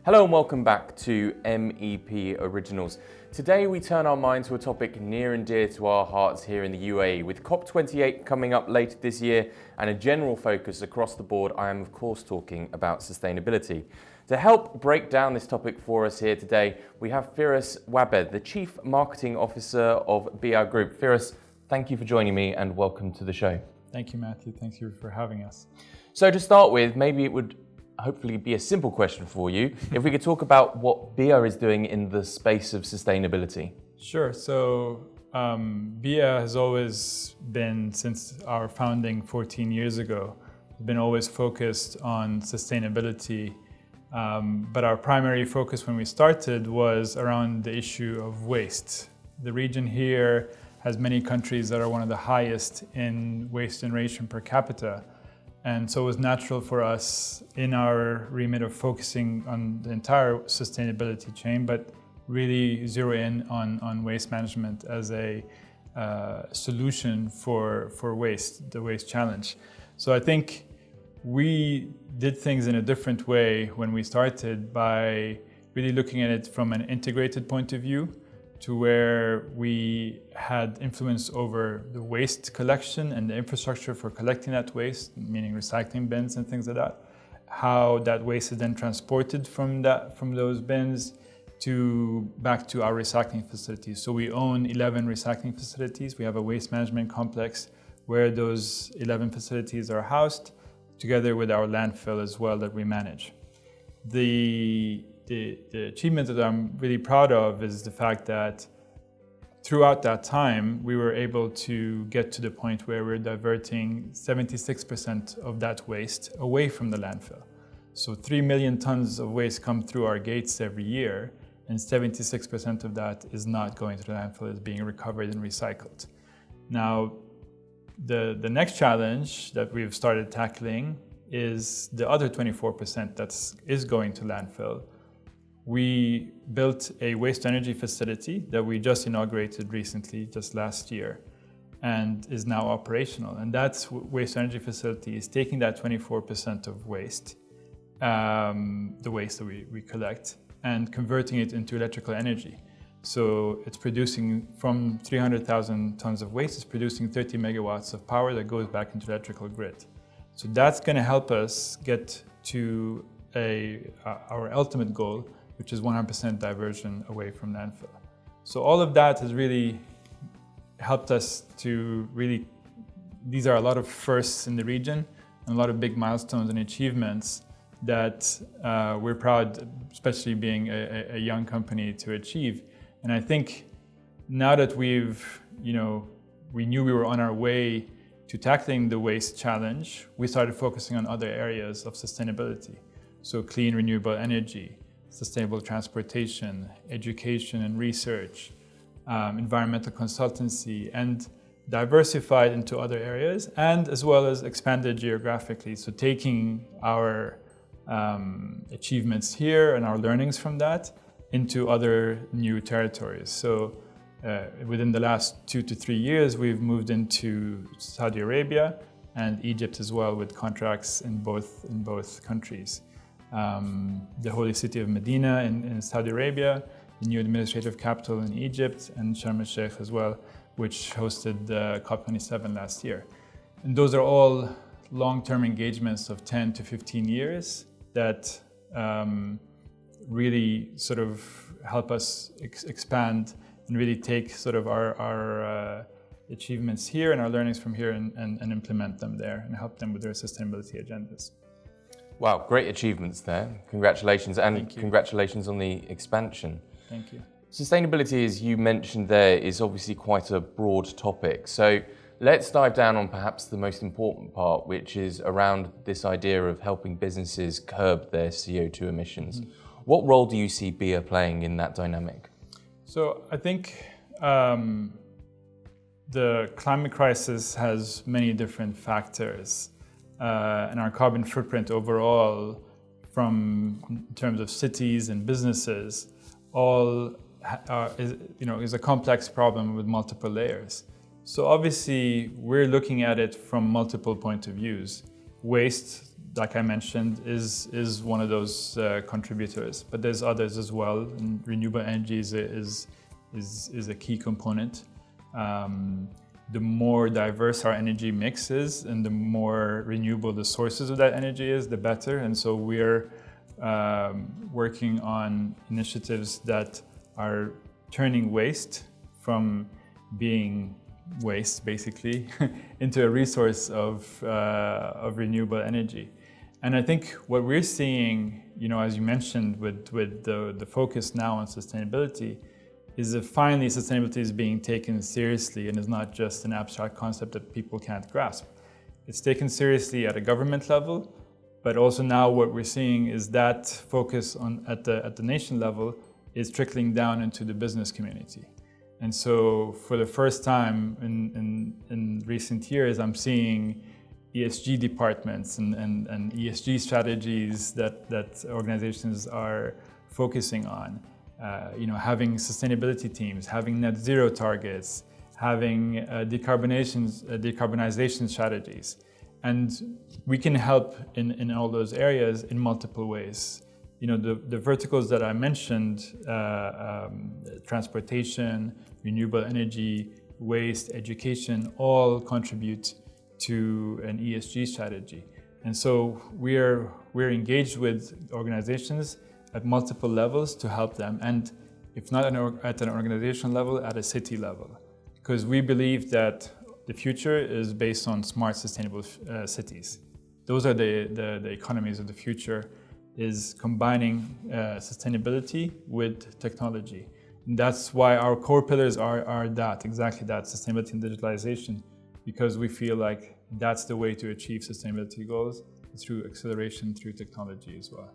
Hello and welcome back to MEP Originals. Today we turn our mind to a topic near and dear to our hearts here in the UAE. With COP28 coming up later this year and a general focus across the board, I am of course talking about sustainability. To help break down this topic for us here today, we have Firas Wahbeh, the Chief Marketing Officer of BEEAH Group. Firas, thank you for joining me and welcome to the show. Thank you, Matthew. Thank you for having us. So to start with, maybe it would hopefully be a simple question for you. If we could talk about what BEEAH is doing in the space of sustainability. Sure. So BEEAH has always been, since our founding 14 years ago, been always focused on sustainability. But our primary focus when we started was around the issue of waste. The region here has many countries that are one of the highest in waste generation per capita. And so it was natural for us in our remit of focusing on the entire sustainability chain, but really zero in on waste management as a solution for waste, the waste challenge. So I think we did things in a different way when we started by really looking at it from an integrated point of view, to where we had influence over the waste collection and the infrastructure for collecting that waste, meaning recycling bins and things like that. How that waste is then transported from those bins back to our recycling facilities. So we own 11 recycling facilities. We have a waste management complex where those 11 facilities are housed, together with our landfill as well that we manage. The achievement that I'm really proud of is the fact that throughout that time, we were able to get to the point where we're diverting 76% of that waste away from the landfill. So 3 million tons of waste come through our gates every year, and 76% of that is not going to the landfill, it's being recovered and recycled. Now, the next challenge that we've started tackling is the other 24% that is going to landfill. We built a waste energy facility that we just inaugurated recently, just last year, and is now operational. And that waste energy facility is taking that 24% of waste, the waste that we collect, and converting it into electrical energy. So it's producing, from 300,000 tons of waste, it's producing 30 megawatts of power that goes back into the electrical grid. So that's going to help us get to our ultimate goal, which is 100% diversion away from landfill. So all of that has really helped us to really, these are a lot of firsts in the region and a lot of big milestones and achievements that we're proud, especially being a young company, to achieve. And I think now that we knew we were on our way to tackling the waste challenge, we started focusing on other areas of sustainability. So clean, renewable energy, sustainable transportation, education and research, environmental consultancy, and diversified into other areas, and as well as expanded geographically. So taking our achievements here and our learnings from that into other new territories. So within the last 2 to 3 years, we've moved into Saudi Arabia and Egypt as well, with contracts in both countries. The holy city of Medina in Saudi Arabia, the new administrative capital in Egypt, and Sharm el-Sheikh as well, which hosted COP27 last year. And those are all long-term engagements of 10 to 15 years that really sort of help us expand and really take sort of our achievements here and our learnings from here and implement them there and help them with their sustainability agendas. Wow, great achievements there. Congratulations, and congratulations on the expansion. Thank you. Sustainability, as you mentioned there, is obviously quite a broad topic. So let's dive down on perhaps the most important part, which is around this idea of helping businesses curb their CO2 emissions. Mm-hmm. What role do you see BEEAH playing in that dynamic? So I think the climate crisis has many different factors. And our carbon footprint overall, in terms of cities and businesses, is a complex problem with multiple layers. So obviously, we're looking at it from multiple points of views. waste, like I mentioned, is one of those contributors. But there's others as well, and renewable energy is a key component. The more diverse our energy mix is and the more renewable the sources of that energy is, the better. And so we're working on initiatives that are turning waste from being waste, basically, into a resource of renewable energy. And I think what we're seeing, as you mentioned, with the focus now on sustainability, is that finally sustainability is being taken seriously and is not just an abstract concept that people can't grasp. It's taken seriously at a government level, but also now what we're seeing is that focus at the nation level is trickling down into the business community. And so for the first time in recent years, I'm seeing ESG departments and ESG strategies that organizations are focusing on. Having sustainability teams, having net zero targets, having decarbonization strategies. And we can help in all those areas in multiple ways. The verticals that I mentioned, transportation, renewable energy, waste, education, all contribute to an ESG strategy. And so we're engaged with organizations at multiple levels to help them, and if not at an organization level, at a city level. Because we believe that the future is based on smart, sustainable cities. Those are the economies of the future, is combining sustainability with technology. And that's why our core pillars are exactly that, sustainability and digitalization, because we feel like that's the way to achieve sustainability goals, through acceleration, through technology as well.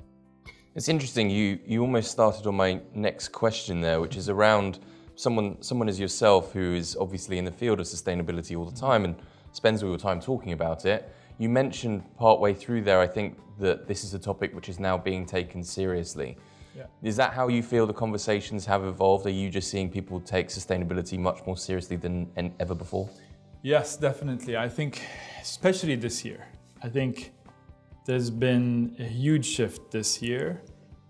It's interesting, you almost started on my next question there, which is around someone as yourself who is obviously in the field of sustainability all the time and spends all your time talking about it. You mentioned partway through there, I think, that this is a topic which is now being taken seriously. Yeah. Is that how you feel the conversations have evolved? Are you just seeing people take sustainability much more seriously than ever before? Yes, definitely. I think, especially this year, there's been a huge shift this year,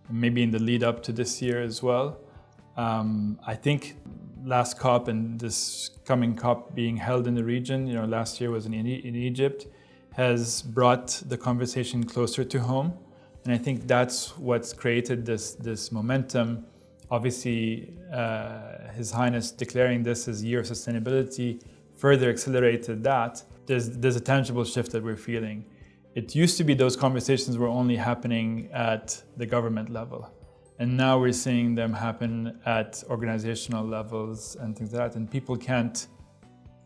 maybe in the lead up to this year as well. I think last COP and this coming COP being held in the region, last year was in Egypt, has brought the conversation closer to home. And I think that's what's created this momentum. Obviously, His Highness declaring this as Year of Sustainability further accelerated that. There's a tangible shift that we're feeling. It used to be those conversations were only happening at the government level. And now we're seeing them happen at organizational levels and things like that. And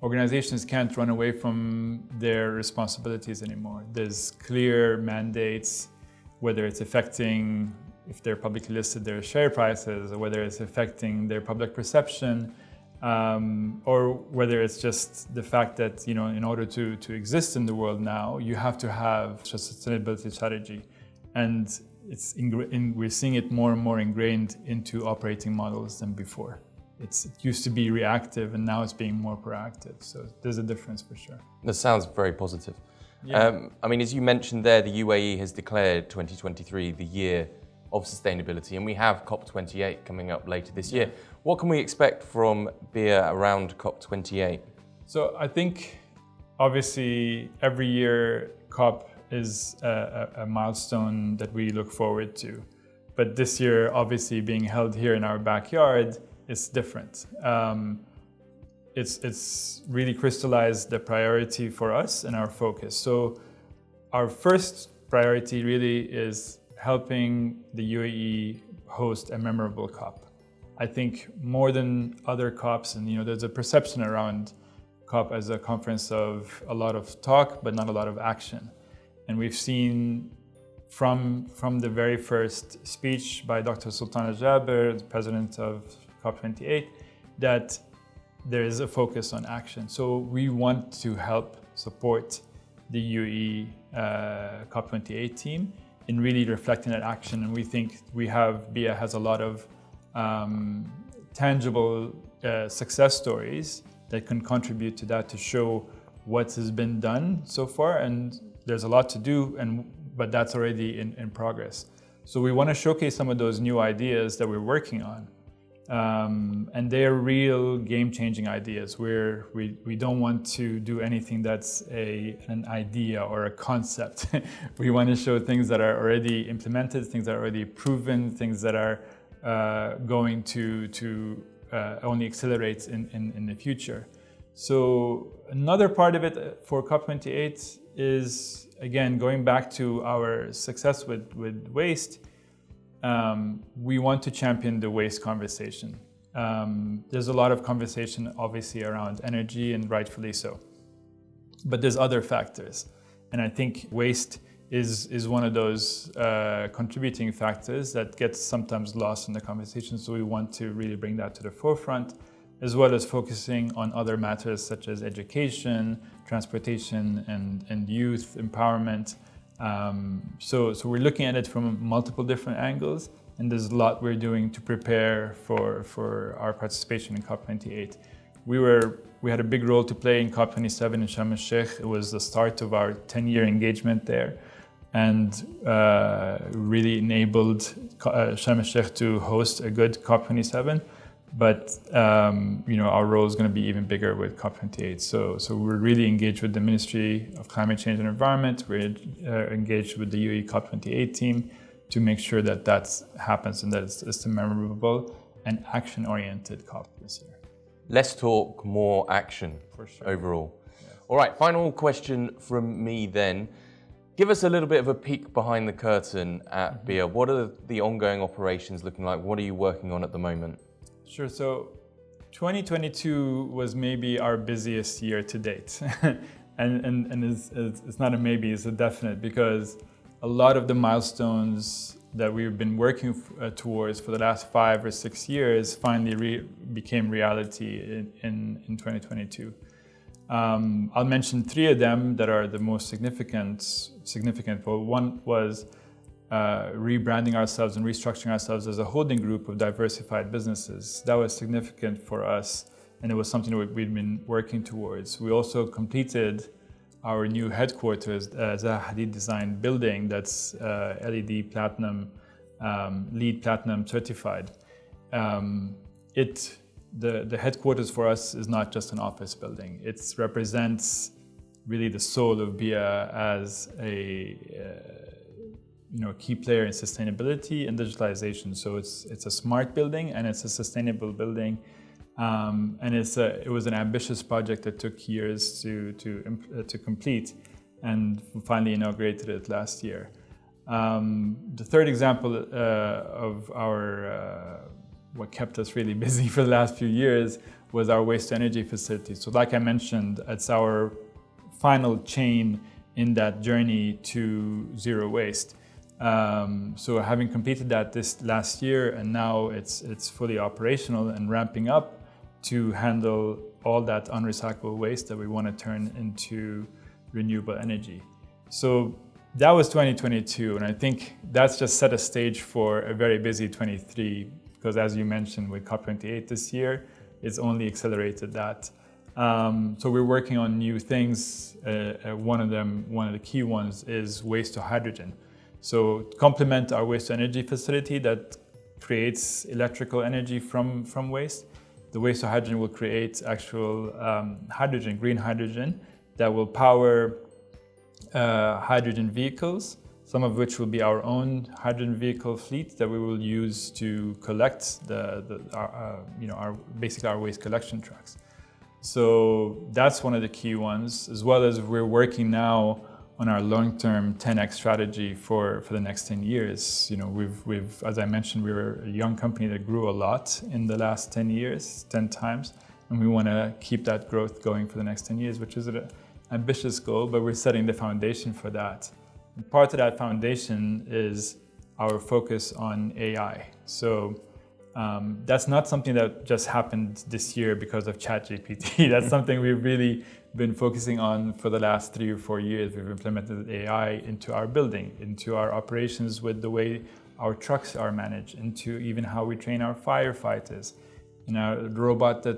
organizations can't run away from their responsibilities anymore. There's clear mandates, whether it's affecting, if they're publicly listed, their share prices, or whether it's affecting their public perception, or whether it's just the fact that, in order to exist in the world now, you have to have a sustainability strategy. And we're seeing it more and more ingrained into operating models than before. It used to be reactive, and now it's being more proactive. So there's a difference for sure. That sounds very positive. Yeah. As you mentioned there, the UAE has declared 2023 the year of sustainability, and we have COP28 coming up later this year. What can we expect from BEEAH around COP28? So I think, obviously, every year COP is a milestone that we look forward to. But this year, obviously, being held here in our backyard, it's different. It's really crystallized the priority for us and our focus. So our first priority really is helping the UAE host a memorable COP. I think more than other COPs, and there's a perception around COP as a conference of a lot of talk, but not a lot of action. And we've seen from the very first speech by Dr. Sultan Al-Jaber, the president of COP28, that there is a focus on action. So we want to help support the UAE COP28 team in really reflecting that action. And we think BEEAH has a lot of tangible success stories that can contribute to that, to show what has been done so far and there's a lot to do, but that's already in progress. So we want to showcase some of those new ideas that we're working on. And they're real game-changing ideas where we don't want to do anything that's an idea or a concept. We want to show things that are already implemented, things that are already proven, things that are going to only accelerate in the future. So another part of it for COP28 is, again, going back to our success with waste. We want to champion the waste conversation. There's a lot of conversation, obviously, around energy, and rightfully so. But there's other factors. And I think waste is one of those contributing factors that gets sometimes lost in the conversation. So we want to really bring that to the forefront, as well as focusing on other matters such as education, transportation, and youth empowerment. So we're looking at it from multiple different angles, and there's a lot we're doing to prepare for our participation in COP28. We had a big role to play in COP27 in Sharm el-Sheikh. It was the start of our 10-year engagement there, and really enabled Sharm el-Sheikh to host a good COP27. But our role is going to be even bigger with COP28. So we're really engaged with the Ministry of Climate Change and Environment. We're engaged with the UAE COP28 team to make sure that happens and that it's a memorable and action-oriented COP this year. Less talk, more action. For sure. Overall. Yes. All right, final question from me then. Give us a little bit of a peek behind the curtain at BEEAH. What are the ongoing operations looking like? What are you working on at the moment? Sure. So 2022 was maybe our busiest year to date. and it's not a maybe, it's a definite, because a lot of the milestones that we've been working towards for the last 5 or 6 years finally became reality in 2022. I'll mention 3 of them that are the most significant. Well, one was rebranding ourselves and restructuring ourselves as a holding group of diversified businesses. That was significant for us, and it was something that we'd been working towards. We also completed our new headquarters as a Hadid design building that's LED platinum, LEED platinum certified. The headquarters for us is not just an office building. It represents really the soul of BEEAH as a key player in sustainability and digitalization. So it's a smart building and it's a sustainable building, and it was an ambitious project that took years to complete, and we finally inaugurated it last year. The third example of our what kept us really busy for the last few years was our waste to energy facility. So like I mentioned, it's our final chain in that journey to zero waste. So having completed that this last year, and now it's fully operational and ramping up to handle all that unrecyclable waste that we want to turn into renewable energy. So that was 2022, and I think that's just set a stage for a very busy 23, because as you mentioned, with COP28 this year, it's only accelerated that. So we're working on new things. One of the key ones is waste to hydrogen. So to complement our waste to energy facility that creates electrical energy from waste, the waste to hydrogen will create actual hydrogen, green hydrogen, that will power hydrogen vehicles, some of which will be our own hydrogen vehicle fleet that we will use to collect our waste collection trucks. So that's one of the key ones, as well as we're working now on our long-term 10x strategy for the next 10 years. We've, as I mentioned, we were a young company that grew a lot in the last 10 years, 10 times, and we want to keep that growth going for the next 10 years, which is an ambitious goal, but we're setting the foundation for that. And part of that foundation is our focus on AI. So that's not something that just happened this year because of ChatGPT. That's something we've really been focusing on for the last 3 or 4 years. We've implemented AI into our building, into our operations with the way our trucks are managed, into even how we train our firefighters. In our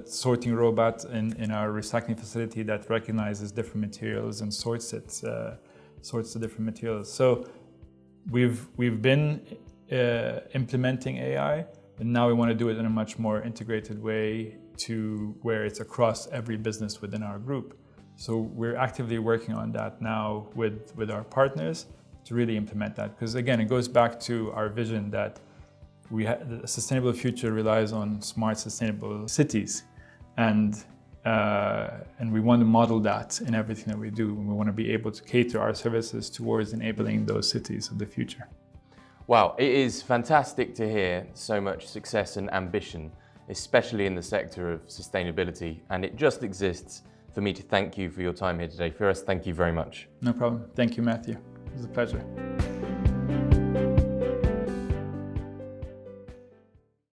sorting robot in our recycling facility that recognizes different materials and sorts it. sorts of different materials. So we've been implementing AI, and now we want to do it in a much more integrated way to where it's across every business within our group. So we're actively working on that now with our partners to really implement that. Because again, it goes back to our vision that a sustainable future relies on smart, sustainable cities. And we want to model that in everything that we do. And we want to be able to cater our services towards enabling those cities of the future. Wow, it is fantastic to hear so much success and ambition, especially in the sector of sustainability. And it just exists for me to thank you for your time here today. Firas, thank you very much. No problem. Thank you, Matthew. It was a pleasure.